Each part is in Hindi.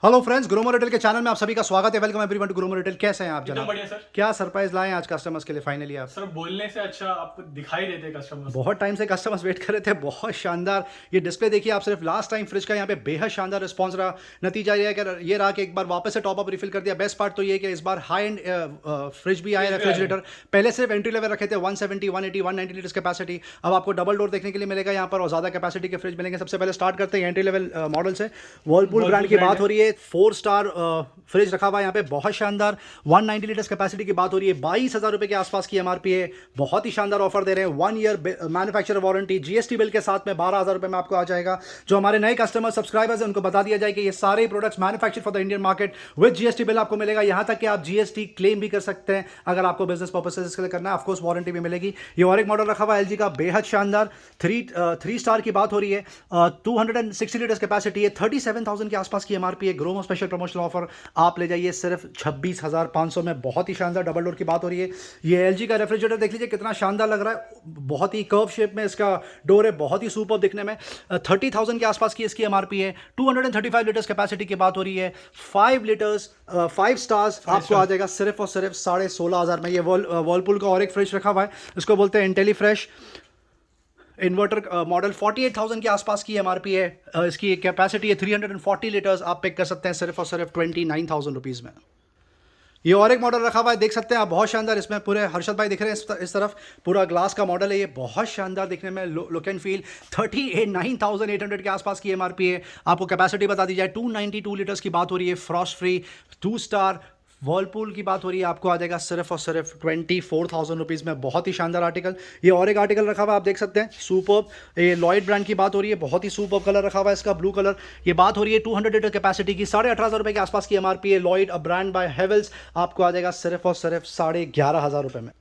हेलो फ्रेंड्स, ग्रोमो रिटेल के चैनल में आप सभी का स्वागत है। Welcome everyone to GroMo retail. कैसे हैं आप एकदम जनाब? बढ़िया सर। क्या सरप्राइज लाए हैं आज कस्टमर्स के लिए फाइनली आप? सर बोलने से अच्छा आप दिखाई देते कस्टमर्स को। बहुत टाइम से कस्टमर्स वेट कर रहे थे। बहुत शानदार ये डिस्प्ले देखिए आप। सिर्फ लास्ट टाइम फ्रिज का यहाँ पे बेहद शानदार रिस्पांस रहा। नतीजा ये रहा कि एक बार वापस से टॉप अप रिफिल कर दिया। बेस्ट पार्ट तो ये कि इस बार हाई एंड फ्रिज भी आए, फ्रिज भी आए हैं। रेफ्रिजरेटर। पहले सिर्फ एंट्री लेवल रखे थे 170, 180, 190 लीटर्स कैपेसिटी। अब आपको डबल डोर देखने के लिए मिलेगा यहाँ पर और ज़्यादा कैपेसिटी के फ्रिज मिलेंगे। सबसे पहले स्टार्ट करते हैं एंट्री लेवल मॉडल से। वर्लपूल ब्रांड वर्लपूल की ब्रांड बात है। हो रही है। 4 स्टार फ्रिज रखा हुआ है यहाँ पे, बहुत शानदार। 190 लीटर्स कैपेसिटी की बात हो रही है। 22,000 रुपए के आसपास की एमआरपी है। बहुत ही शानदार ऑफर दे रहे हैं। 1 year manufacture warranty, GST bill के साथ में 12,000 रुपए में आपको आ जाएगा। जो हमारे नए कस्टमर सब्सक्राइबर्स हैं उनको बता दिया जाए कि ये सारे products manufacture for the Indian market with GST bill आपको मिलेगा। यहां तक कि आप जीएसटी क्लेम भी कर सकते हैं अगर आपको बिजनेस पर्पसेस इसके लिए करना है। ऑफकोर्स वारंटी भी मिलेगी। ये और एक मॉडल रखा हुआ है एलजी का, बेहद शानदार। थ्री स्टार की बात हो रही है। 260 लीटर्स कैपेसिटी है। 37,000 के आसपास की एमआरपी है। ग्रोमो स्पेशल प्रमोशनल ऑफर आप ले जाइए सिर्फ 26,500 में। बहुत ही शानदार डबल डोर की बात हो रही है। ये एलजी का रेफ्रिजरेटर देख लीजिए कितना शानदार लग रहा है। बहुत ही कर्व शेप में इसका डोर है, बहुत ही सुपर दिखने में। 30,000 के आसपास की इसकी एमआरपी है। 235 लीटर्स कैपेसिटी की बात हो रही है। 5 लीटर्स 5 स्टार्स आपको आ जाएगा सिर्फ और सिर्फ 16,500 में। ये वर्लपूल का और एक फ्रिज रखा हुआ है, इसको बोलते हैं इंटेलीफ्रेश इन्वर्टर मॉडल। 48,000 के आसपास की एमआरपी है। इसकी कैपेसिटी है 340 लीटर्स। आप पिक कर सकते हैं सिर्फ और सिर्फ 29,000 रुपीज़ में। ये और एक मॉडल रखा हुआ है, देख सकते हैं आप, बहुत शानदार। इसमें पूरे हर्षद भाई दिख रहे हैं इस तरफ। पूरा ग्लास का मॉडल है ये, बहुत शानदार दिखने में। Look and feel. 39,800 के आसपास की एमआरपी है। आपको कैपेसिटी बता दी जाए 292 लीटर्स की बात हो रही है। फ्रॉस्ट फ्री 2 स्टार वर्लपूल की बात हो रही है। आपको आ जाएगा सिर्फ और सिर्फ 24,000 रुपीज़ में। बहुत ही शानदार आर्टिकल। ये और एक आर्टिकल रखा हुआ है, आप देख सकते हैं, सुपर्ब। ये लॉयड ब्रांड की बात हो रही है। बहुत ही सुपर्ब कलर रखा हुआ है इसका, ब्लू कलर। ये बात हो रही है 200 लीटर कैपेसिटी की। 18,500 रुपये के आसपास की एमआरपी है। Lloyd, a brand bye Havells. आपको आ जाएगा सिर्फ और सिर्फ 11,500 रुपये में।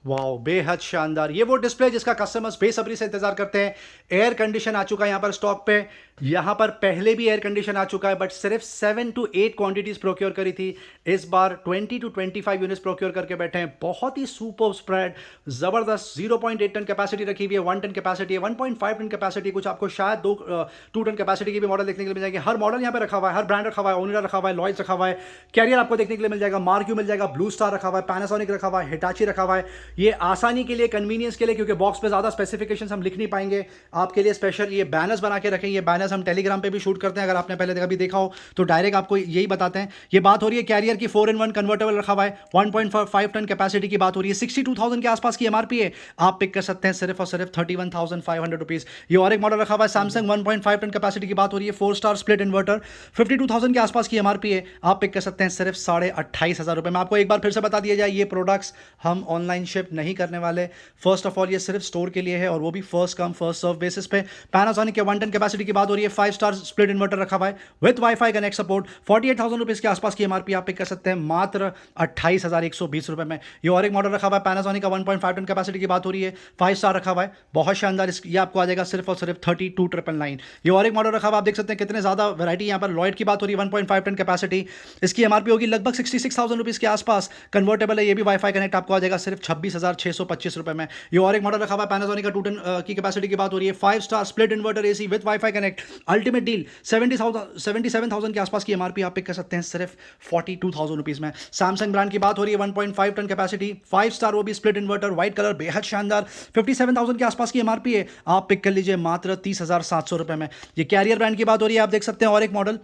वाओ, बेहद शानदार। ये वो डिस्प्ले जिसका कस्टमर्स बेसब्री से इंतजार करते हैं। एयर कंडीशन आ चुका है यहाँ पर स्टॉक पे। यहाँ पर पहले भी एयर कंडीशन आ चुका है, बट सिर्फ 7 to 8 क्वांटिटीज प्रोक्योर करी थी। इस बार 20 to 25 यूनिट्स प्रोक्योर करके बैठे हैं। बहुत ही सुपर स्प्रेड, जबरदस्त। 0.8 टन कैपेसिटी रखी हुई है। 1 टन कैपेसिटी है। 1.5 टन कैपेसिटी, कुछ आपको शायद 2 टन कैपेसिटी की भी मॉडल देखने के लिए मिल जाएंगे। हर मॉडल यहाँ पे रखा हुआ है, हर ब्रांड रखा हुआ है। ओनिडा रखा हुआ है, लॉयड्स रखा हुआ है। कैरियर आपको देखने के लिए मिल जाएगा। मार्क्यू मिल जाएगा, ब्लू स्टार रखा हुआ है, पैनासोनिक रखा हुआ है, हिटाची रखा हुआ है। ये आसानी के लिए, कन्वीनियंस के लिए, क्योंकि बॉक्स पे ज़्यादा स्पेसिफिकेशंस हम लिख नहीं पाएंगे, आपके लिए स्पेशल ये बैनर्स बना के रखें। ये बैनर्स हम टेलीग्राम पे भी शूट करते हैं, अगर आपने पहले कभी देखा हो तो डायरेक्ट आपको यही बताते हैं। ये बात हो रही है कैरियर की। 4-in-1 कन्वर्टेबल रखा हुआ है। 1.5 टन कैपेसिटी की बात हो रही है। 62,000 के आसपास की एमआरपी है। आप पिक कर सकते हैं सिर्फ और सिर्फ 31,500 रुपीज़। ये और एक मॉडल रखा हुआ है सैमसंग। 1.5 टन कैपेसिटी की बात हो रही है। 4 स्टार स्प्लिट इन्वर्टर। 52,000 के आसपास की एमआरपी है। आप पिक कर सकते हैं सिर्फ 28,500 रुपये में। आपको एक बार फिर से बता दिया जाए, ये प्रोडक्ट्स हम ऑनलाइन शिप नहीं करने वाले। फर्स्ट ऑफ ऑल ये सिर्फ स्टोर के लिए है, और वो भी first come first serve basis पे। पैनासोनिक के 1 टन कैपेसिटी की बात हो रही है। 5 स्टार स्प्लिट इन्वर्टर रखा हुआ है with wifi connect support. 48,000 rupees के आसपास की एमआरपी आप पिक कर सकते हैं मात्र 28,120 रुपये में। ये और एक मॉडल रखा हुआ है पैनासोनिक का। 1.5 टन कैपेसिटी की बात हो रही है। 5 स्टार रखा हुआ है, बहुत शानदार। ये आपको आ जाएगा सिर्फ और सिर्फ 32,999। ये और एक मॉडल रखा हुआ है, आप देख सकते हैं कितने ज़्यादा वैरायटी यहाँ पर। लॉयड की बात हो रही है, 1.5 टन कैपेसिटी। इसकी एमआरपी होगी लगभग 66,000 रुपीज़ के आसपास। कन्वर्टेबल है, ये भी वाईफाई कनेक्ट। आपको आ जाएगा सिर्फ 26,625 रुपये में। ये और एक मॉडल रखा हुआ है पैनासोनिक का। 2 टन की कैपेसिटी की बात हो रही है। 5 star split inverter AC with wifi connect. Ultimate deal. 77,000 के आसपास की एमआरपी आप पिक कर सकते हैं सिर्फ 42,000 रुपीज़ में। सैमसंग ब्रांड की बात हो रही है। 1.5 टन कैपेसिटी, 5 स्टार, वो भी स्प्लिट इन्वर्टर, व्हाइट कलर, बेहद शानदार। 57,000 के आसपास की एमआरपी है। आप पिक कर लीजिए मात्र 30,700 रुपये में। ये कैरियर ब्रांड की बात हो रही है, आप देख सकते हैं। और एक मॉडल,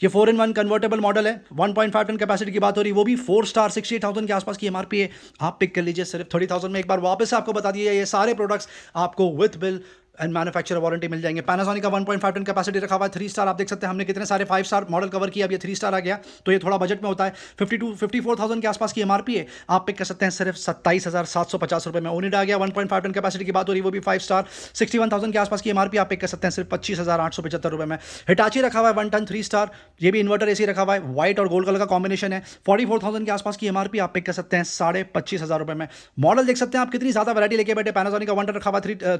ये 4-in-1 कन्वर्टेबल मॉडल है। 1.5 टन कैपेसिटी की बात हो रही है, वो भी 4 स्टार, 68,000 के आसपास की एमआरपी है। आप पिक कर लीजिए सिर्फ 30,000 में। एक बार वापस से आपको बता दिए, ये सारे प्रोडक्ट्स आपको with bill and manufacture warranty मिल जाएंगे। पैनासोनिक का 1.5 टन कैपेसिटी रखा हुआ है। 3 स्टार, आप देख सकते हैं हमने कितने सारे 5 स्टार मॉडल कवर किया। अब ये 3 स्टार आ गया तो ये थोड़ा बजट में होता है। 54,000 के आसपास की एमआरपी है। आप पिक कर सकते हैं सिर्फ 27,750 रुपये में। ओनिडा आ गया, 1.5 टन कैपेसिटी की बात हो रही है, वो भी 5 स्टार, 61,000 के आसपास की एमआरपी। आप पिक कर सकते हैं सिर्फ 25,875 रुपये में। हिटाची रखा हुआ है 1 टन 3 स्टार, ये भी इन्वर्टर एसी रखा हुआ है। व्हाइट और गोल्ड कलर का कॉम्बिनेशन है। 44,000 के आसपास की एमआरपी। आप पिक कर सकते हैं 25,500 रुपये में। मॉडल देख सकते हैं आप, कितनी ज़्यादा वैरायटी लेके बैठे। पैनासोनिक का 1 टन रखा हुआ है।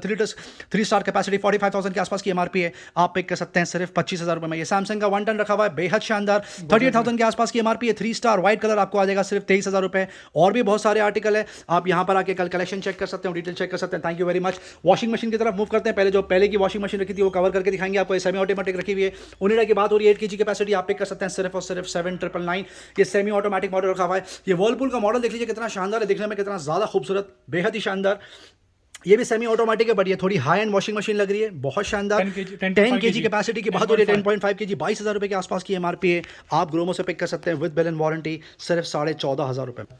3 3 स्टार कैपेसिटी 45,000 के आसपास की एमआरपी है, आप पिक कर सकते हैं सिर्फ 25,000 रुपए में। ये सैमसंग का 1 टन रखा हुआ है, बेहद शानदार, 38,000 के आसपास की एमआरपी है, 3 स्टार व्हाइट कलर आपको आ जाएगा सिर्फ 23,000 रुपए। और भी बहुत सारे आर्टिकल है, आप यहाँ पर आके कल कलेक्शन चेक कर सकते हैं, डिटेल चेक कर सकते हैं। Thank you very much. Washing machine की तरफ मूव करते हैं। पहले जो पहले की वॉशिंग मशीन रखी थी वो कवर करके दिखाएंगे आपको। सेमी ऑटोमेटिक रखी हुई है, ओनिडा की बात हो रही है, 8 kg कैपेसिटी, आप पिक कर सकते हैं सिर्फ और सिर्फ 7,999। ये सेमी ऑटोमेटिक मॉडल रखा हुआ है। ये वर्लपूल का मॉडल देख लीजिए कितना शानदार है, दिखने में कितना ज़्यादा खूबसूरत, बेहद ही शानदार। ये भी सेमी ऑटोमेटिक है, बट ये थोड़ी हाई एंड वॉशिंग मशीन लग रही है, बहुत शानदार। 10 kg कैपेसिटी की बात हो रही है, 10.5 kg, 22,000 रुपए के आसपास की एमआरपी है, आप ग्रोमो से पिक कर सकते हैं विद बिल एंड वारंटी सिर्फ 14,500 रुपए में।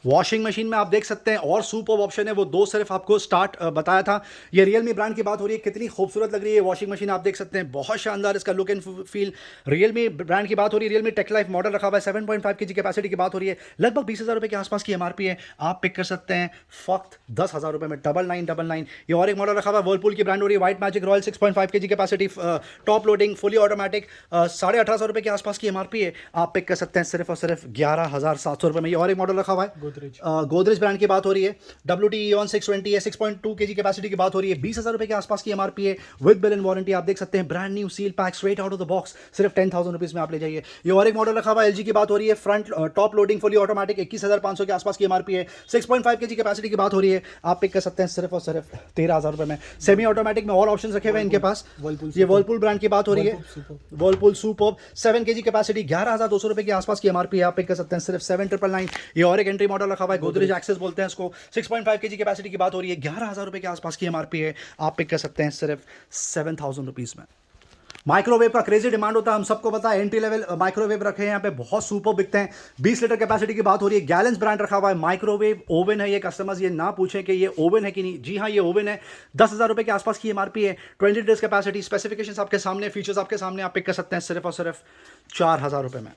वॉशिंग मशीन में आप देख सकते हैं और सुपर ऑप्शन है, वो दो सिर्फ आपको स्टार्ट बताया था। ये रियलमी ब्रांड की बात हो रही है, कितनी खूबसूरत लग रही है वॉशिंग मशीन, आप देख सकते हैं, बहुत शानदार इसका look and feel. Realme brand की बात हो रही है, रियलमी टेक लाइफ मॉडल रखा हुआ है, 7.5 kg कैपेसिटी की बात हो रही है, लगभग 20,000 रुपए के आसपास की एमआरपी है, आप पिक कर सकते हैं फक्त 10,000 रुपए में, 9999। ये और एक मॉडल रखा हुआ है, वर्लपूल की ब्रांड हो रही है, white magic royal, 6.5 kg capacity, top loading, fully automatic, 18,500 रुपए के आसपास की एमआरपी है, आप पिक कर सकते हैं सिर्फ और सिर्फ 11,700 रुपए में। ये और एक मॉडल रखा हुआ है, गोदरेज ब्रांड की बात हो रही है, WT Eon 620 है, 6.2 kg कैपेसिटी की बात हो रही है, 20,000 रुपए के आसपास की एमआरपी है विद बिल एंड वारंटी, आप देख सकते हैं, brand new seal pack straight out of the box, सिर्फ 10,000 रुपीज में आप ले जाइए। ये और एक मॉडल रखा हुआ है, LG की बात हो रही है, front top loading fully automatic, 21,500 के आसपास की एमआरपी है, 6.5 kg कैपेसिटी की बात हो रही है, आप पिक कर सकते हैं सिर्फ और सिर्फ 13,000 रुपए में। सेमी ऑटोमेटिक में और ऑप्शन रखे हुए हैं इनके पास। ये वर्लपूल ब्रांड की बात हो रही है, वर्लपूल सुपर, 7 kg कैपेसिटी, 11,200 रुपए के आसपास की एमआरपी है, आप पिक कर सकते हैं सिर्फ 7,999। ये और एक एंट्री मॉडल रखा हुआ है, गोदरेज एक्सेस बोलते हैं इसको, 6.5 kg कैपेसिटी की बात हो रही है, 11,000 रुपए के आसपास की एमआरपी है, आप पिक कर सकते हैं सिर्फ 7,000 रुपीज में। माइक्रोवेव का क्रेजी डिमांड होता है, हम सबको पता है, एंट्री लेवल माइक्रोवेव रखे हैं यहाँ पे, बहुत सुपर बिकते हैं। 20 लीटर कैपेसिटी की बात हो रही है, गैलेंस ब्रांड रखा हुआ है, माइक्रोवेव ओवन है ये, कस्टमर्स ये ना पूछें कि ये ओवन है कि नहीं, जी हाँ ये ओवन है, 10,000 रुपए के आसपास की एमआरपी है, 20 लीटर्स कैपेसिटी, स्पेसिफिकेशंस आपके सामने, फीचर्स आपके सामने, आप पिक कर सकते हैं सिर्फ और सिर्फ 4,000 रुपए में।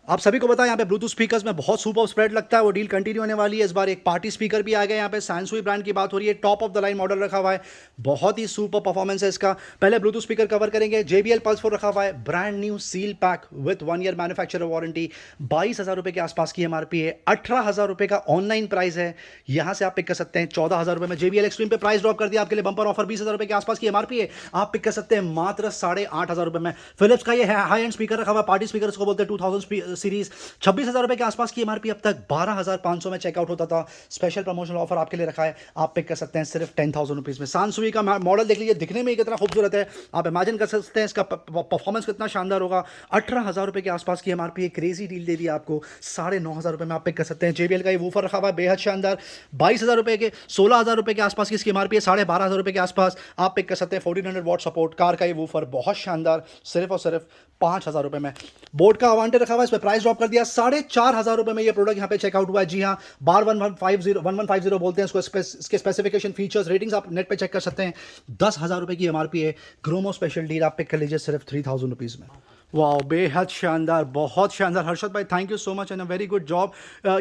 आप सभी को पता है यहाँ पे ब्लूटूथ स्पीकर्स में बहुत सुपर स्प्रेड लगता है, वो डील कंटिन्यू होने वाली है। इस बार एक पार्टी स्पीकर भी आ गया यहाँ पे, सैनसुई ब्रांड की बात हो रही है, top of the line model रखा हुआ है, बहुत ही सुपर परफॉर्मेंस है इसका। पहले ब्लूटूथ स्पीकर कवर करेंगे, JBL Pulse 4 रखा हुआ है, brand new seal pack with 1 year manufacturer warranty, 22,000 रुपए के आसपास की एमआरपी है, 18,000 रुपए का ऑनलाइन प्राइस है, यहाँ से आप पिक कर सकते हैं 14,000 रुपए में। JBL Extreme पे प्राइस ड्रॉप कर दिया आपके लिए, बंपर ऑफर, 20,000 रुपए के आसपास की एमआरपी है, आप पिक कर सकते हैं मात्र 8,500 रुपए में। फिलिप्स का ये हाई एंड स्पीकर रखा हुआ है, पार्टी स्पीकर इसको बोलते हैं, 2000 सीरीज, 26,000 रुपए के आसपास की एमआरपी, अब तक 12,500 में चेकआउट होता था, स्पेशल प्रमोशनल ऑफर आपके लिए रखा है, आप पिक कर सकते हैं सिर्फ 10,000 रुपीज में। सैनसुई का मॉडल देख लीजिए, दिखने में कितना खूबसूरत है, आप इमेजिन कर सकते हैं इसका परफॉर्मेंस कितना शानदार होगा। 18,000 रुपए के आसपास की एमआरपी, एक क्रेजी डील दे दी आपको, 9,500 रुपए में आप पिक कर सकते हैं। JBL का ये वूफर रखा हुआ है, बेहद शानदार, 22,000 रुपए के, 16,000 रुपए के आसपास की इसकी एमआरपी है, 12,500 रुपए के आसपास आप पिक कर सकते हैं। 1400 वॉट सपोर्ट कार का ये वूफर, बहुत शानदार, सिर्फ और सिर्फ 5,000 रुपए में। बोर्ड का अवांटे रखा हुआ है, इस पर प्राइस ड्रॉप कर दिया, 4,500 रुपए में ये प्रोडक्ट यहाँ पे चेकआउट हुआ है। जी हाँ, बार 1150 बोलते हैं इसको, इसके स्पेसिफिकेशन, फीचर्स, रेटिंग्स आप नेट पे चेक कर सकते हैं। 10,000 रुपए की एमआरपी है, ग्रोमो स्पेशल डील आप पिक कर लीजिए सिर्फ 3,000 रुपीज में। वाह, बेहद शानदार, बहुत शानदार। हर्षद भाई, thank you so much and a very good job.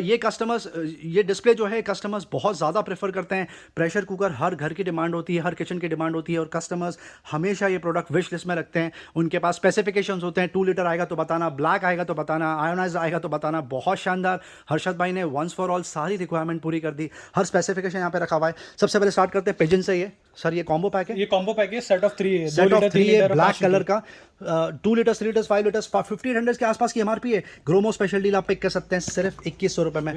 ये कस्टमर्स, ये डिस्प्ले जो है कस्टमर्स बहुत ज़्यादा प्रेफर करते हैं। प्रेशर कुकर हर घर की डिमांड होती है, हर किचन की डिमांड होती है, और कस्टमर्स हमेशा ये प्रोडक्ट विश लिस्ट में रखते हैं। उनके पास स्पेसिफिकेशंस होते हैं, 2 लीटर आएगा तो बताना, ब्लैक आएगा तो बताना, आयोनाइज आएगा तो बताना, बहुत शानदार। हर्षद भाई ने वंस फॉर ऑल सारी रिक्वायरमेंट पूरी कर दी, हर स्पेसिफिकेशन यहाँ पे रखा हुआ है। सबसे पहले स्टार्ट करते हैं पिजन से। ये सर ये कॉम्बो पैक है, ये कॉम्बो पैक है, सेट ऑफ 3 है, सेट ऑफ 3 है, ब्लैक कलर का, 2 लीटर्स, 3 लीटर्स, 5 लीटर्स, 1500 के आसपास की एमआरपी है। ग्रोमो स्पेशल डील आप पिक कर सकते हैं सिर्फ 2100 रुपए में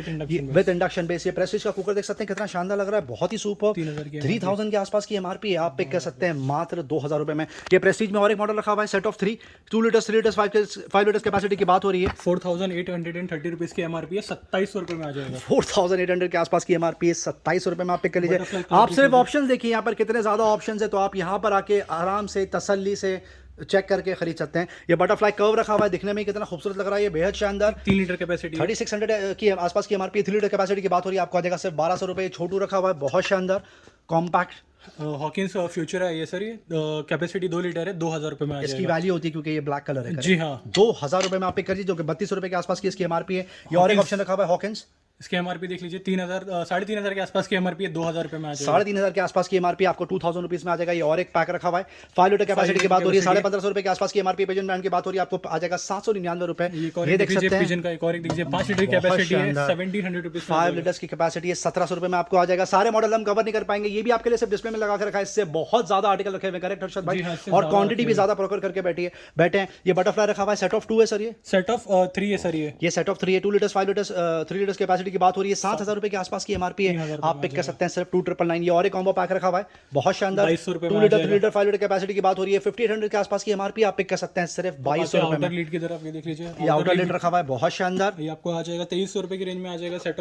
विद इंडक्शन बेस। ये प्रेस्टीज का कुकर देख सकते हैं कितना शानदार लग रहा है, बहुत ही सुपर, 3,000 के आसपास की एमआरपी है, आप पिक कर सकते हैं मात्र 2,000 रुपए में। ये प्रेस्टीज में और एक मॉडल रखा हुआ है, set of 3, 2 litres, 3 litres, 5 litres capacity की बात हो रही है, 4,830 रुपीज की एमआरपी है, 2,700 रुपए में आ जाएगा। 4,800 के आसपास की एमआरपी है, 2,700 रुपए में आप पिक कर लीजिए। आप सिर्फ ऑप्शन देखिए यहाँ पर कितने ज्यादा ऑप्शन है, तो आप यहाँ पर आके आराम से तसल्ली से चेक करके खरीद सकते हैं। ये बटरफ्लाई कर्व रखा हुआ है, दिखने में कितना खूबसूरत लग रहा है, ये बेहद शानदार। 3 लीटर कैपेसिटी, 3600 की आसपास की एमआरपी, 3 लीटर कैपेसिटी की बात हो रही है, आपको आ जाएगा सिर्फ 1,200 रुपए। छोटू रखा हुआ है, बहुत शानदार, कॉम्पैक्ट। हॉकिंस फ्यूचर है ये सर, ये कैपेसिटी 2 लीटर है, 2,000 रुपए में आ इसकी जाएगा। वैल्यू होती है क्योंकि ये ब्लैक कलर है। जी हाँ, 2,000 रुपए में आप पिक करिए, जो कि 32 रुपए के आसपास की इसकी एमआरपी है। ये और एक ऑप्शन रखा हुआ है हॉकिंस, इसकी एमआरपी देख लीजिए 3,000 3,500 के आसपास की एमआरपी है, 2,000 रुपये में आ जाएगा। 3,500 के आसपास की एमआरपी आपको 2,000 रुपीज में आ जाएगा। ये और एक पैक रखा हुआ है 5 लीटर कैपेसिटी की बात हो रही है, 1,550 रुपए के आसपास की एमआरपी पिजन ब्रांड की बात हो रही है, आपको आ जाएगा 799 रुपए। ये देख सकते हैं पिजन का एक और एक दीजिए, 5 लीटर की कैपेसिटी है, 1,700 रुपीज। 5 लीटर्स की कैपेसिटी है, 1700 रुपए में आपको आ जाएगा। सारे मॉडल हम कवर नहीं कर पाएंगे, ये भी आपके लिए सिर्फ डिस्प्ले में लगा के रखा है, इससे बहुत ज्यादा आर्टिकल रखे हुए, करेक्ट हर्षद भाई? और क्वांटिटी भी ज्यादा प्रोक्योर करके बैठे हैं। ये बटरफ्लाई रखा हुआ है, सेट ऑफ 2 है सर, सेट ऑफ 3 है सर। ये सेट ऑफ 3 है, 2 लीटर्स 5 लीटर्स 3 लीटर्स कैपेसिटी की बात हो रही है, 7,000 रुपए के आसपास की एमआरपी है, आप पिक कर सकते हैं सिर्फ 2,999। ये और एक कॉम्बो पैक रखा हुआ है, बहुत शानदार, 2,200 2 लीटर 3 लीटर 5 लीटर कैपेसिटी की बात हो रही है, 1,500 के आसपास की एमआरपी, आप पिक कर सकते हैं सिर्फ 2,200 रुपए में। लीड की तरफ ये देख लीजिए, ये आउटर लीटर रखा हुआ है, बहुत शानदार, ये आपको आ जाएगा 2,300 रुपए की रेंज में आ जाएगा। सेट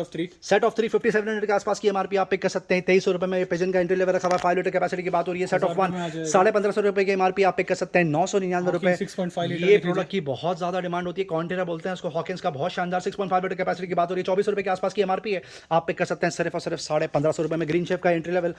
ऑफ 3 5700 के आसपास की एमआरपी, आप पिक कर सकते हैं 2,300 रुपए में। ये पिजन का एंट्री लेवल रखा हुआ है, 5 लीटर कैपेसिटी की बात हो रही है, सेट ऑफ 1 1,550 रुपए की एमआरपी, आप पिक कर सकते हैं 999 रुपए। 6.5 लीटर ये प्रोडक्ट की बहुत ज्यादा डिमांड होती है, कॉन्टेरा बोलते हैं उसको, हॉकिंस का, बहुत शानदार 6.5 लीटर कैपेसिटी की बात हो रही है, 2400 रुपए के आसपास की एमआरपी है, आप पिक कर सकते हैं सिर्फ और सिर्फ 1,550 रुपए में। ग्रीन शेफ का एंट्री लेवल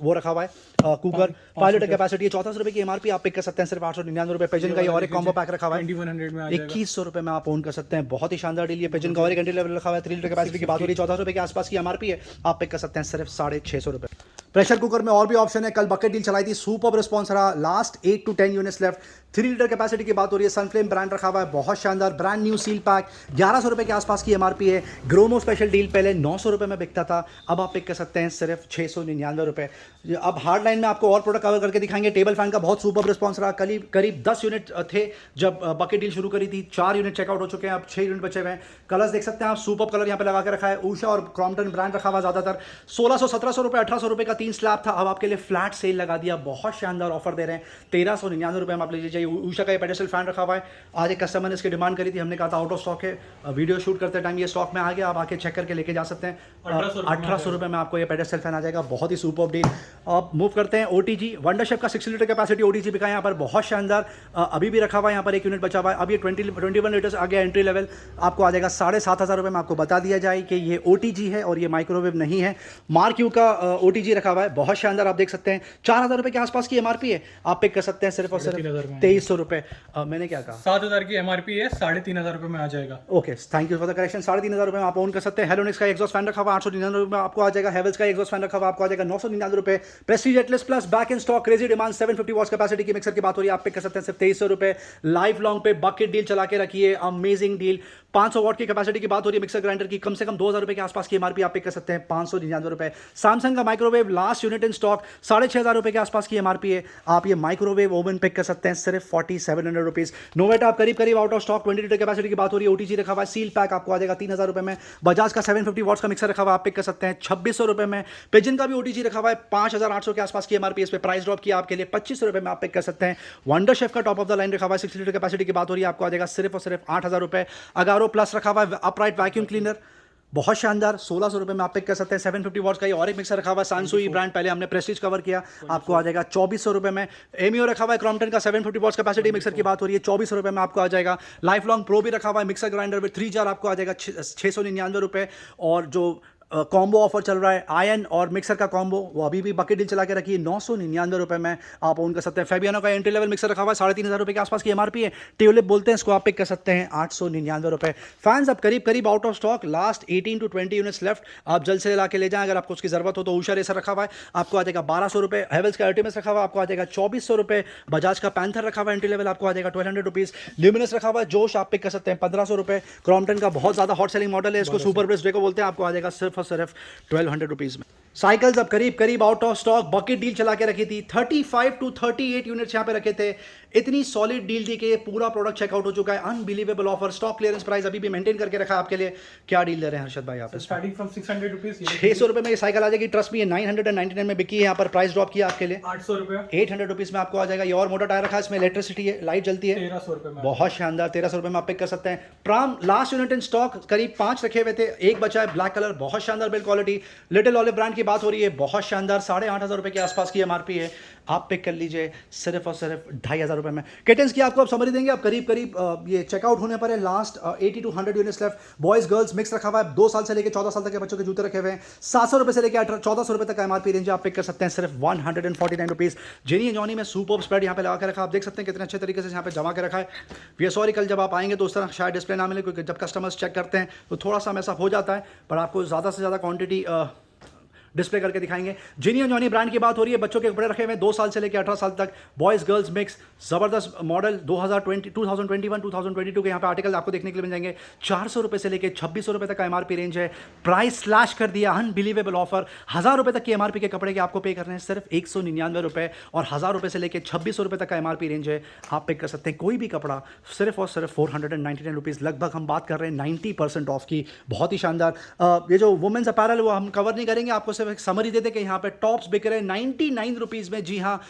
वो रखा हुआ है, कुकर 5 लीटर कैपेसिटी है, 1400 रुपए की एमआरपी, आप पिक कर सकते हैं सिर्फ 899 रुपए। पिजन का ये और एक कॉम्बो पैक रखा हुआ है, 2,100 में आ जाएगा, 2100 रुपए में आप ओन कर सकते हैं, बहुत ही शानदार डील। ये पिजन का और एक एंट्री लेवल रखा हुआ है, 3 लीटर कैपेसिटी की बात हो रही है, 1400 रुपए के आसपास की एमआरपी है, आप पिक कर सकते हैं सिर्फ 650 रुपए। प्रेशर कुकर में और भी ऑप्शन है, कल बकेट डील चलाई थी, सुपर रिस्पॉन्स रहा, last 8 to 10 units left, 3 litre capacity की बात हो रही है, सनफ्लेम ब्रांड रखा हुआ है, बहुत शानदार, ब्रांड न्यू सील पैक, 1100 रुपए के आसपास की एमआरपी है। ग्रोमो स्पेशल डील पहले 900 रुपए में बिकता था, अब आप पिक कर सकते हैं सिर्फ 699 रुपए। अब हार्ड लाइन में आपको और प्रोडक्ट कवर करके दिखाएंगे। टेबल फैन का बहुत सुपर रिस्पॉन्स रहा, करीब 10 यूनिट थे जब बकेट डील शुरू करी थी, 4 यूनिट चेकआउट हो चुके हैं, अब 6 यूनिट बचे हुए हैं। कलर्स देख सकते हैं आप, सुपर कलर यहाँ पे लगा के रखा है, ऊषा और क्रॉम्पटन ब्रांड रखा हुआ ज्यादातर। 1600 1700 रुपए 1800 रुपए का 3 स्लैब था, अब आपके लिए फ्लैट सेल लगा दिया, बहुत शानदार ऑफर दे रहे हैं, 1399 रुपए में आप लीजिए। ऊषा का ये पेडेस्टल फैन रखा हुआ है, आज एक कस्टमर ने इसकी डिमांड करी थी, हमने कहा था आउट ऑफ स्टॉक है, वीडियो शूट करते टाइम ये स्टॉक में आ गया, आप आके चेक करके लेके जा सकते हैं। 1800 रुपए में आपको ये पेडेस्टल फैन आ जाएगा, बहुत ही सुपर डील। अब मूव करते हैं ओटीजी, वंडर शेफ का 60 लीटर कैपेसिटी ओटीजी बिका यहाँ पर, बहुत शानदार, अभी भी रखा हुआ है यहाँ पर, 1 यूनिट बचा हुआ है, अब ये 21 लीटर्स आ गया एंट्री लेवल, आपको आ जाएगा 7,500 रुपए में। आपको बता दिया जाए कि ये ओटीजी है और ये माइक्रोवेव नहीं है, मार्क यू का ओटीजी रखा हुआ है, बहुत शानदार, आप देख सकते हैं 4,000 रुपए के आसपास की एमआरपी है, आप पिक कर सकते हैं सिर्फ और सिर्फ 2,300 रुपए। मैंने क्या कहा, 7,000 की एमआरपी है, 3,500 रुपए में आ जाएगा। Okay, thank you for the correction, 3,500 रुपए में आप ओन कर सकते हैं। हेलोनिक्स का एग्जॉस्ट फैन रखा हुआ 899 रुपए में आपको आ जाएगा। हेवल्स का एग्जॉस्ट फैन रखा हुआ आपको आ जाएगा 999 रुपए। Prestige Atlas plus back in stock, crazy demand 750 watts capacity की मिक्सर की बात हो रही है, आप पिक कर सकते हैं सिर्फ 2,300 रुपए। लाइफ लॉन्ग पे बकेट डील चला के रखिए, अमेजिंग डील, 500 वॉट की कैपेसिटी की बात हो रही है, मिक्सर ग्राइंडर की, कम से कम 2,000 रुपए के आसपास की एमआरपी, आप पिक कर सकते हैं 599 रुपए। सैमसंग का microwave last unit in stock, 6,500 रुपए के आसपास की एमआरपी है, आप ये माइक्रोवेव ओवन पिक कर सकते हैं सिर्फ 4,700 रुपीज। नोवेटा आप करीब out of stock, 20 litre capacity की बात हो रही है, ओटीजी रखा हुआ है, सील पैक आपको आ जाएगा 3,000 रुपए में। बजाज का 750 वॉट्स का मिक्सर रखा हुआ है, आप पिक कर सकते हैं 2,600 रुपए में। पिजन का भी ओटीजी रखा हुआ है, 5,800 के आसपास की एमआरपी, इस पे प्राइस ड्रॉप किया आपके लिए 2,500 रुपए में, आप पिक कर सकते हैं। वंडर शेफ का टॉप ऑफ द लाइन रखा हुआ है, 60 लीटर कैपेसिटी की बात हो रही है, आपको आ जाएगा सिर्फ और सिर्फ 8,000 रुपए। अगारो प्लस रखा हुआ है, अपराइट वैक्यूम क्लीनर, बहुत शानदार, 1,600 रुपए में आप पिक कर सकते हैं। 750 वॉट्स का ये और एक मिक्सर रखा हुआ है, सांसुई ब्रांड, पहले हमने प्रेस्टीज कवर किया, आपको आ जाएगा 2,400 रुपए में। एमियो रखा हुआ है, क्रॉम्पटन का 750 वॉट्स कैपेसिटी मिक्सर की बात हो रही है, 2,400 रुपए में आपको आ जाएगा। लाइफ लॉन्ग प्रो भी रखा हुआ है, मिक्सर ग्राइंडर विद 3 जार, आपको आ जाएगा 699 रुपए। और जो कॉम्बो ऑफर चल रहा है आयन और मिक्सर का कॉम्बो, वो अभी भी बकेट डील चला के रखी है, 999 रुपए में आप ओन कर सकते हैं। फेबियानो का एंट्री लेवल मिक्सर रखा हुआ है, 3,500 रुपए के आसपास की एमआरपी है, ट्यूलिप बोलते हैं इसको, आप पिक कर सकते हैं 899 रुपए। फैंस अब करीब out of stock, last 18 to 20 units left, आप जल्द से ला के ले जाएं अगर आपको उसकी जरूरत हो तो। ऊषा रेसर रखा हुआ है, आपको आ जाएगा 1,200 रुपए। हेवल्स का अल्टीमेस रखा हुआ है, आपको आ जाएगा 2,400 रुपए। बजाज का पैंथर रखा हुआ है, एंट्री लेवल आपको आ जाएगा 1,200 रुपीज। ल्यूमिनस रखा हुआ है, जोश, आप पिक कर सकते हैं 1,500 रुपए। क्रॉम्पटन का बहुत ज्यादा हॉट सेलिंग मॉडल है, इसको सुपर ब्रेस डेको बोलते हैं, आपको आ जाएगा सिर्फ और सिर्फ 1,200 रुपीज में। साइकिल्स अब करीब out of stock, bucket deal चला के रखी थी, 35 to 38 यूनिट्स यहाँ पे रखे थे, इतनी सॉलिड डील थी कि पूरा प्रोडक्ट चेकआउट हो चुका है। Unbelievable offer, stock clearance price अभी भी मेंटेन करके रखा है आपके लिए। क्या डील दे रहे हैं हर्षद भाई आप? स्टार्टिंग फ्रॉम 600 रुपीज, 600 रुपए में ये साइकिल आ जाएगी, ट्रस्ट मी, ये 999 में बिकी है, यहाँ पर प्राइस ड्रॉप किया आपके लिए 800 रुपए, 800 रुपीज में आपको आ जाएगा। ये और मोटा टायर रखा है, इसमें इलेक्ट्रिसिटी है, लाइट जलती है, 1,300 रुपए में, बहुत शानदार, 1,300 रुपए में आप पिक कर सकते हैं। प्राम लास्ट यूनिट इन स्टॉक, करीब 5 रखे हुए थे, एक बचा है, ब्लैक कलर, बहुत शानदार build quality. Little olive brand की बात हो रही है, बहुत शानदार, 8,500 रुपए के आसपास की एमआरपी है, आप पिक कर लीजिए सिर्फ और सिर्फ 2,500 में। किटन्स की आपको आप समरी देंगे, आप करीब करीब ये चेकआउट होने पर है, last 80 to 100 units left. Boys girls mix रखा हुआ है, 2 साल से लेकर 14 साल तक के बच्चों के जूते रखे हुए हैं। 700 रुपये से लेकर 1400 रुपये तक का एमआरपी रेंज आप पिक कर सकते हैं सिर्फ 149 रुपीज़। जेनी जॉनी में सुपर स्प्रेड यहाँ पे लगा के रखा, आप देख सकते हैं कितने अच्छे तरीके से यहाँ पे जमा के रखा है। वी सॉरी कल जब आप आएंगे तो उस तरह शायद डिस्प्ले ना मिले, क्योंकि जब कस्टमर्स चेक करते हैं तो थोड़ा सा ऐसा हो जाता है, पर आपको ज़्यादा से ज़्यादा क्वांटिटी डिस्प्ले करके दिखाएंगे। जिनी और जॉनी ब्रांड की बात हो रही है, बच्चों के कपड़े रखे हुए 2 साल से लेकर 18 साल तक, बॉयज़ गर्ल्स मिक्स, ज़बरदस्त मॉडल 2021 2022 के यहाँ पे आर्टिकल आपको देखने के लिए मिल जाएंगे। 400 रुपये से लेकर 2600 रुपये तक का एमआरपी रेंज है। प्राइस स्लैश कर दिया, अनबिलीवेबल ऑफर। 1000 रुपये तक की एमआरपी के कपड़े के आपको पे करने हैं सिर्फ 199 रुपये, और 1000 रुपये से लेकर 2600 रुपये तक का एमआरपी रेंज है। आप पिक कर सकते हैं कोई भी कपड़ा सिर्फ और सिर्फ 499 रुपीज़। लगभग हम बात कर रहे हैं 90% ऑफ की, बहुत ही शानदार। ये जो वुमेंस अपैरल वो हम कवर नहीं करेंगे, आपको सिर्फ एक समरी दे दें कि यहाँ पे टॉप्स बिक रहे हैं 99 रुपीज़ में। जी हाँ,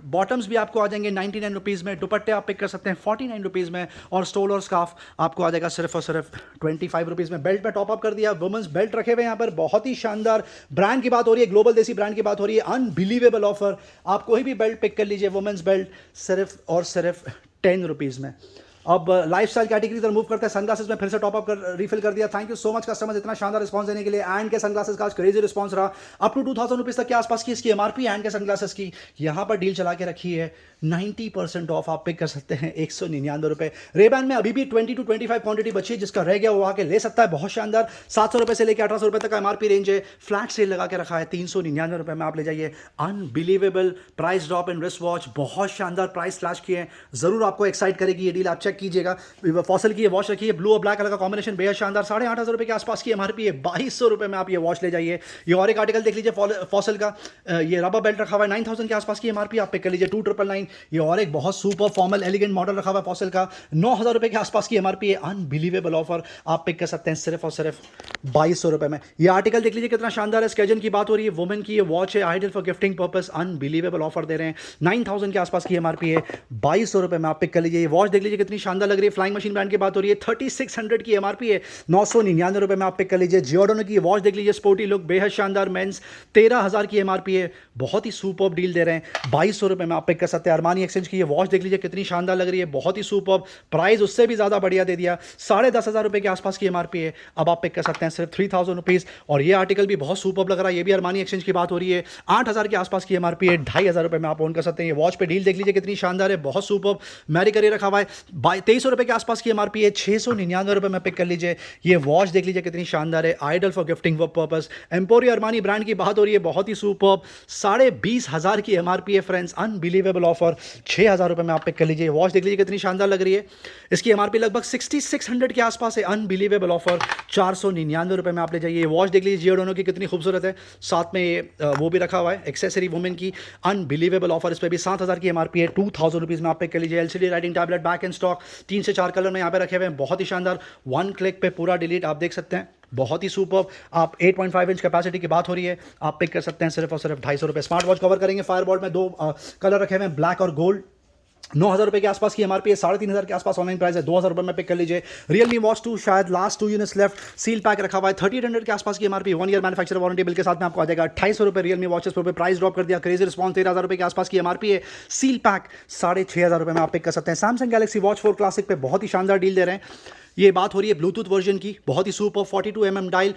बॉटम्स भी आपको आ जाएंगे 99 रुपीज़ में। दुपट्टे आप पिक कर सकते हैं 49 रुपीज़ में, और स्टोल और स्काफ आपको आ जाएगा सिर्फ और सिर्फ 25 रुपीज़ में। बेल्ट में टॉप अप कर दिया, वुमेंस बेल्ट रखे हुए यहाँ पर, बहुत ही शानदार। ब्रांड की बात हो रही है, ग्लोबल देसी ब्रांड की बात हो रही है, अनबिलीवेबल ऑफर। आप कोई भी बेल्ट पिक कर लीजिए, वुमेंस बेल्ट सिर्फ और सिर्फ 10 रुपीज़ में। अब लाइफस्टाइल कैटेगरी तरफ मूव करते हैं। सनग्लासेस में फिर से टॉप अप कर रिफिल कर दिया। Thank you so much customers इतना शानदार रिस्पांस देने के लिए। एंड के सनग्लासेस का आज क्रेजी रिस्पांस रहा, अप टू 2000 रुपीज़ तक के आसपास की इसकी एमआरपी एंड के सनग्लासेस की यहाँ पर डील चला के रखी है। 90% ऑफ आप पिक कर सकते हैं 199 रुपये। रेबैन में अभी भी 20 to 25 क्वांटिटी बची है, जिसका रह गया वो आके ले सकता है, बहुत शानदार। 700 रुपये से लेकर 1800 रुपये तक का एमआरपी रेंज है। फ्लैट सेल लगा के रखा है 399 रुपये में, आप ले जाइए। Unbelievable price drop in wrist watch, बहुत शानदार प्राइस स्लैश किए हैं, ज़रूर आपको एक्साइट करेगी ये डील, आप चेक कीजिएगा। फॉसल की ये वॉच रखी है, ब्लू और ब्लैक कलर का कॉम्बिनेशन बेहद शानदार। 8,500 रुपये के आसपास की एमआरपी है, 2200 रुपये में आप ये वॉच ले जाइए। ये और एक आर्टिकल देख लीजिए फॉसल का, ये रबर बेल्ट रखा हुआ है 9000 के आसपास की एमआरपी, आप पिक कर लीजिए 2999। ये और एक बहुत सुपर फॉर्मल एलिगेंट मॉडल रखा हुआ है फॉसल का, 9000 रुपये के आसपास की एमआरपी है। अनबिलीवेबल ऑफर, आप पिक कर सकते हैं सिर्फ और सिर्फ 2200 रुपये में। ये आर्टिकल देख लीजिए कितना शानदार है। स्केजन की बात हो रही है, वुमेन की ये वॉच है, ideal for gifting purpose. Unbelievable offer दे रहे हैं, 9000 के आसपास की एमआरपी है, 2200 रुपये में आप पिक कर लीजिए। ये वॉच देख लीजिए कितनी शानदार लग रही है, फ्लाइंग मशीन ब्रांड की बात हो रही है, 3600 की एमआरपी है, 999 रुपये में आप पिक कर लीजिए। जियोडोनो की वॉच देख लीजिए, स्पोर्टी लुक, बेहद शानदार मेंस, 13000 की एमआरपी है, बहुत ही सुपर्ब डील दे रहे हैं, 2200 रुपये में आप पिक कर सकते हैं। अरमानी एक्सचेंज की ये वॉच देख लीजिए कितनी शानदार लग रही है, बहुत ही सुपर्ब, प्राइस उससे भी ज़्यादा बढ़िया दे दिया, 10,500 रुपये के आसपास की एमआरपी है, अब आप पिक कर सकते हैं सिर्फ 3000 रुपीज़। और ये आर्टिकल भी बहुत सुपर्ब लग रहा है, ये भी अरमानी एक्सचेंज की बात हो रही है, 8000 के आसपास की एमआरपी है, 2500 रुपये में आप ओन कर सकते हैं। ये वॉच पे डील देख लीजिए कितनी शानदार है, बहुत सुपर्ब, मैरी करिए रखा हुआ है, 2300 रुपये के आसपास की एमआरपी है, 699 रुपये में पिक कर लीजिए। ये वॉच देख लीजिए कितनी शानदार है, ideal for gifting purpose, Emporio Armani brand की बात हो रही है, बहुत ही सुपर्ब, 20,500 की एमआरपी है फ्रेंड्स। अनबिलीवेबल ऑफर, 6000 रुपये में आप पिक कर लीजिए। वॉच देख लीजिए कितनी शानदार लग रही है, इसकी एमआरपी लगभग 6600 के आसपास है। अनबिलीवेबल ऑफर, 499 रुपये में आप ले जाइए। वॉच देख लीजिए जियोडोनो की कितनी खूबसूरत है, साथ में ये वो भी रखा हुआ है एक्सेसरी वुमेन की। अनबिलीवेबल ऑफर, इस पर भी 7000 की एमआरपी है, 2000 रुपीज़ में आप पिक कर लीजिए। LCD writing tablet back in stock, 3 से 4 कलर में यहाँ पे रखे हुए हैं, बहुत ही शानदार, 1 क्लिक पे पूरा डिलीट, आप देख सकते हैं, बहुत ही सुपर। आप 8.5 इंच कैपेसिटी की बात हो रही है, आप पिक कर सकते हैं सिर्फ और सिर्फ 250 रुपये। स्मार्ट वॉच कवर करेंगे, फायरबॉल्ट में 2 कलर रखे हुए हैं, ब्लैक और गोल्ड, 9000 रुपये के आसपास की एमआरपी है, 3500 के आसपास ऑनलाइन प्राइस है, 2000 रुपये में पिक कर लीजिए। रियलमी वॉच 2 शायद last 2 units left, seal pack रखा हुआ है, 3800 के आसपास की MRP, 1 year manufacture warranty bill के साथ में आपको आ जाएगा 2800 रुपये। रियलमी वॉचेस पर प्राइस ड्रॉप कर दिया, क्रेजी रिस्पॉन्स, 13000 रुपये के आसपास की एमआरपी है, सील पैक 6500 रुपये में आप पिक कर सकते हैं। सैमसंग गैलेक्सी वॉच 4 क्लासिक पे बहुत ही शानदार डील दे रहे हैं। ये बात हो रही है ब्लूटूथ वर्जन की, बहुत ही सुपर, 42 mm डायल,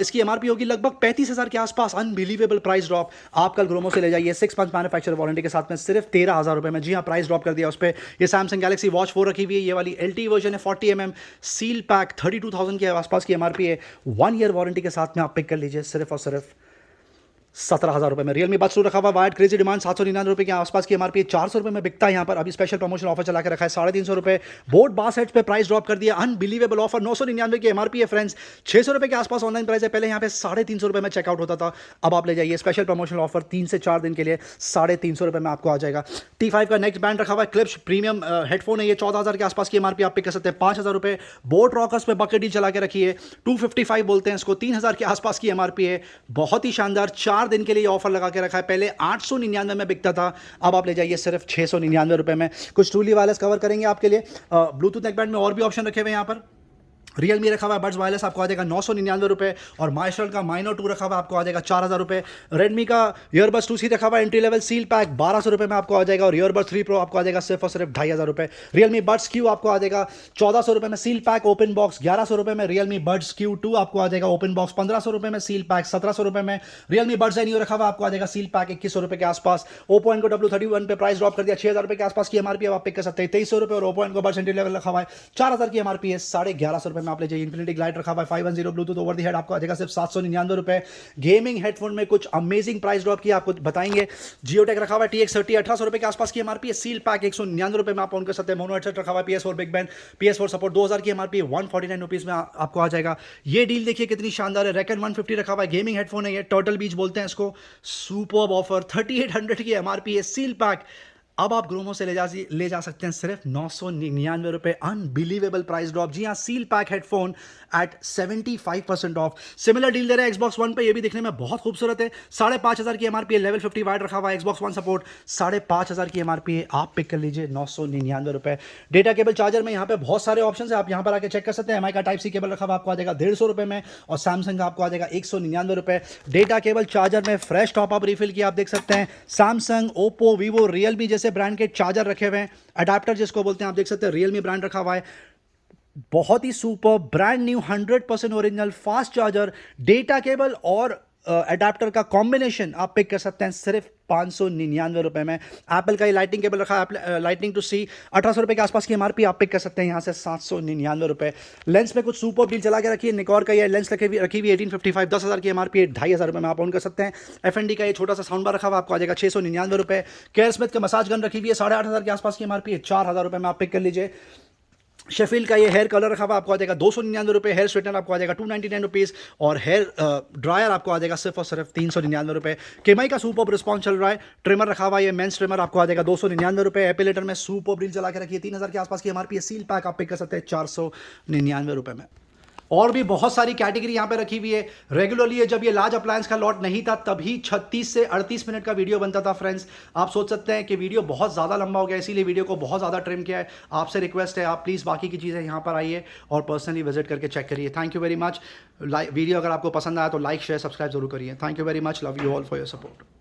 इसकी एमआरपी होगी लगभग 35,000 के आसपास। अनबिलीवेबल प्राइस ड्रॉप, आप कल ग्रोमो से ले जाइए 6 मंथ मैन्युफैक्चर वारंटी के साथ में सिर्फ 13,000 रुपये में। जी हाँ, प्राइस ड्रॉप कर दिया उस पर। ये सैमसंग गैलेक्सी वॉच 4 रखी हुई है, ये वाली LTE वर्जन है, 40 mm, सील पैक, 32,000 के आसपास की एमआरपी है, 1 ईयर वारंटी के साथ में आप पिक कर लीजिए सिर्फ और सिर्फ 17,000 रुपये में। रियलमी बड्स 2 रखा हुआ, वाइड क्रेजी डिमांड, 799 रुपये के आसपास की एमआरपी, 400 रुपये में बिकता है यहाँ पर। अभी स्पेशल प्रमोशन ऑफर चला के रखा है, 350 रुपये। बोट बास सेट्स पे प्राइस ड्रॉप कर दिया, अनबिलीवेबल ऑफर, 999 की एमआरपी है फ्रेंड्स, 600 रुपये के आसपास ऑनलाइन प्राइस है, पहले यहाँ पे 350 रुपये में चेकआउट होता था, अब आप ले जाइए स्पेशल प्रमोशनल ऑफर 3 से 4 दिन के लिए 350 रुपये में आपको आ जाएगा। T5 का नेक्स्ट बैंड रखा हुआ है, क्लिप्स प्रीमियम हेडफोन है, ये 14,000 के आसपास की एमआरपी आप पिक कर सकते हैं, 5,000 रुपये। बोट रॉकर्स पे बकेट डील चला के रखी है, 255 बोलते हैं इसको, 3,000 के आसपास की एमआरपी है, बहुत ही शानदार, 4 दिन के लिए ऑफर लगा के रखा है, पहले 899 में बिकता था, अब आप ले जाइए सिर्फ 699 रुपये में। कुछ ट्रूली वायरलेस कवर करेंगे आपके लिए, ब्लूटूथ नेकबैंड में और भी ऑप्शन रखे हुए हैं यहाँ पर, रियल मी रखा हुआ है बड्स वायरलेस आपको आ जाएगा 999 रुपये, और माइस्ट्रल का माइनो 2 रखा हुआ है आपको आ जाएगा 4000 रुपये। रेडमी का ईयरबड्स 2C रखा हुआ है एंट्री लेवल सील पैक 1200 रुपये में आपको आ जाएगा, और ईयरबड्स 3 प्रो आपको आ जाएगा सिर्फ और सिर्फ 2500 रुपये। रियलमी बड्स क्यू आपको आ जाएगा 1400 रुपये में सील पैक ओपन बॉक्स, 1100 रुपये में रियलमी बड्स क्यू 2 आपको आ जाएगा ओपन बॉक्स, 1500 रुपये में सील पैक, 1700 रुपये में रियलमी बड्स एनियो रखा हुआ आपको आ जाएगा सील पैक 2100 रुपये के आसपास। ओप्पो इनको W31 पे प्राइस ड्रॉप कर दिया, 6000 रुपये के आसपास की एमआरपी अब आप पिक कर सकते हैं 2300 रुपये, और ओप्पो इनको बड्स एंट्री लेवल रखा हुआ है 4000 की एमआरपी है 1150 रुपये में आप ले जाइए। इन्फिनिटी लाइट रखा हुआ है 510 ब्लूटूथ ओवर द हेड आपको आ जाएगा सिर्फ 799 रुपये। गेमिंग हेडफोन में कुछ अमेजिंग प्राइस ड्रॉप की आपको बताएंगे। जियोटेक रखा हुआ है TX30 1800 रुपये के आसपास की एमआरपी है, सील पैक 199 रुपये में आप ऑन कर सकते हैं। मोनो हेडसेट रखा हुआ है PS4 Big Ben, PS4 support 2000 की एमआरपी 149 रुपीज़ में आपको आ जाएगा। ये डील देखिए कितनी शानदार है। रैकेट 150 रखा हुआ है, गेमिंग हेडफोन है ये, टर्टल बीच बोलते हैं इसको, सुपर्ब ऑफर 3800 की एमआरपी है, सील पैक अब आप ग्रोमो से ले जा सकते हैं सिर्फ 999 रुपये। Unbelievable price drop. जी हाँ, सील पैक हेडफोन एट 75% ऑफ। सिमिलर डील दे रहे हैं Xbox One पे, ये भी दिखने में बहुत खूबसूरत है। 5500 की एमआरपी है, लेवल 50 वाइड रखा हुआ है, Xbox One सपोर्ट 5500 की एमआरपी है, आप पिक कर लीजिए 999 रुपये। डेटा केबल चार्जर में यहाँ पे बहुत सारे ऑप्शन है, आप यहाँ पर आके चेक कर सकते हैं। MI का टाइप सी केबल रखा हुआ आपको आ जाएगा 150 रुपये में, और सैमसंग का आपको आ जाएगा 199 रुपये। डेटा केबल चार्जर में फ्रेश टॉप अप रिफिल की आप देख सकते हैं। सैमसंग, ओप्पो, वीवो, रियलमी जैसे ब्रांड के चार्जर रखे हुए हैं, अडेप्टर जिसको बोलते हैं आप देख सकते हैं, रियलमी ब्रांड रखा हुआ है, बहुत ही super brand new 100% original fast charger, data cable और अडेप्टर का कॉम्बिनेशन आप पिक कर सकते हैं सिर्फ 599 रुपये में। एप्पल का ये लाइटिंग केबल रखा है, लाइटनिंग टू सी 1800 रुपये के आसपास की एमआरपी आप पिक कर सकते हैं यहाँ से 799 रुपये। लेंस में कुछ सुपर डील चला के रखिए। निकॉन का ये लेंस रखी हुई 1855 10,000 की एमआरपी 2500 रुपये में आप ऑन कर सकते हैं। FND का ये छोटा सा साउंड बार रखा हुआ आपको आ जाएगा 699 रुपये। केयर स्मिथ का मसाज गन रखी हुई है 8500 के आसपास की एमआरपी है, 4000 रुपये में आप पिक कर लीजिए। शेफील्ड का ये हेयर कलर रखा हुआ आपको आ जाएगा 299 रुपये। हेयर स्ट्रेटनर आपको आ जाएगा 299 रुपीज़, और हेयर ड्रायर आपको आ जाएगा सिर्फ और सिर्फ 399 रुपये। केमाई का सुपर रिस्पॉन्स चल रहा है। ट्रिमर रखा हुआ है, मेंस ट्रिमर आपको आ जाएगा 299 रुपये। एपिलेटर में सुपर डील चला के रखिए, 3000 के आसपास की एमआरपी है, सील पैक आप पिक कर सकते हैं 499 रुपये में। और भी बहुत सारी कैटेगरी यहाँ पे रखी हुई है। रेगुलरली जब ये लार्ज अप्लायंस का लॉट नहीं था तभी 36 से 38 मिनट का वीडियो बनता था फ्रेंड्स। आप सोच सकते हैं कि वीडियो बहुत ज़्यादा लंबा हो गया, इसीलिए वीडियो को बहुत ज़्यादा ट्रिम किया है। आपसे रिक्वेस्ट है, आप प्लीज़ बाकी की चीज़ें यहाँ पर आइए और पर्सनली विजिट करके चेक करिए। Thank you very much. Video अगर आपको पसंद आया तो लाइक शेयर सब्सक्राइब जरूर करिए। Thank you very much. Love you all for your support.